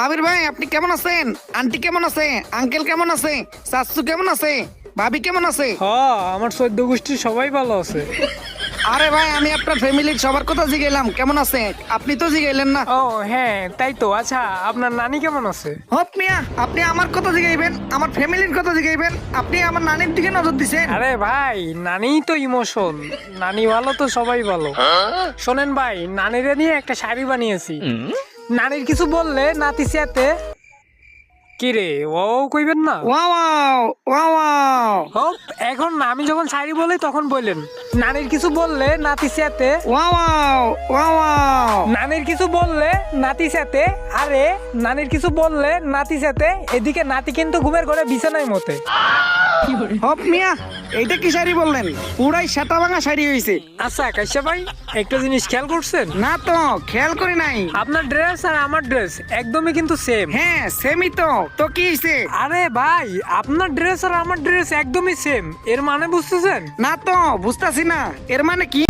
আবির ভাই, আপনি কেমন আছেন? আন্টি কেমন আছে? আঙ্কেল কেমন আছে? শাশু কেমন আছে? ভাবি কেমন আছে? আমার 14 গোষ্ঠীর সবাই ভালো আছে। আরে ভাই, আমি আপনার ফ্যামিলির সবার কথা জিগাইলাম কেমন আছে, আপনি তো জিগাইলেন না। ও হ্যাঁ, তাই তো। আচ্ছা, আপনার নানি কেমন আছে? হপ মিয়া, আপনি আমার কথা জিগাইবেন, আমার ফ্যামিলির কথা জিগাইবেন, আপনি আমার নানির দিকে নজর দিছেন। আরে ভাই, নানিই তো ইমোশন। নানি ভালো তো সবাই ভালো। শোনেন ভাই, নানিরে নিয়ে একটা শাড়ি বানিয়েছি। নানির কিছু বললে নাতি চেতে। কি রে, ও কইবেন না? ওয়াও ওয়াও ওয়াও হোপ, এখন আমি যখন শাড়ি বলি তখন বললেন নানির কিছু বললে নাতি চেতে। Wow wow. নানির কিছু বললে নাতি চেতে। আরে, নানির কিছু বললে নাতি চেতে। এদিকে নাতি কিন্তু ঘুমের ঘরে বিছানায় মতে। হপ মিয়া, এইটা কি শাড়ি বললেন? পুরাই সেটা ভাঙা শাড়ি হয়েছে। আচ্ছা কাইসা ভাই, একটা জিনিস খেয়াল করছেন? না তো, খেয়াল করি নাই। আপনার ড্রেস আর আমার ড্রেস একদমই কিন্তু সেম। হ্যাঁ সেমই তো কি হয়েছে? আরে ভাই, আপনার ড্রেস আর আমার ড্রেস একদমই সেম। এর মানে বুঝতেছেন? না তো, বুঝতাছি না, এর মানে কি?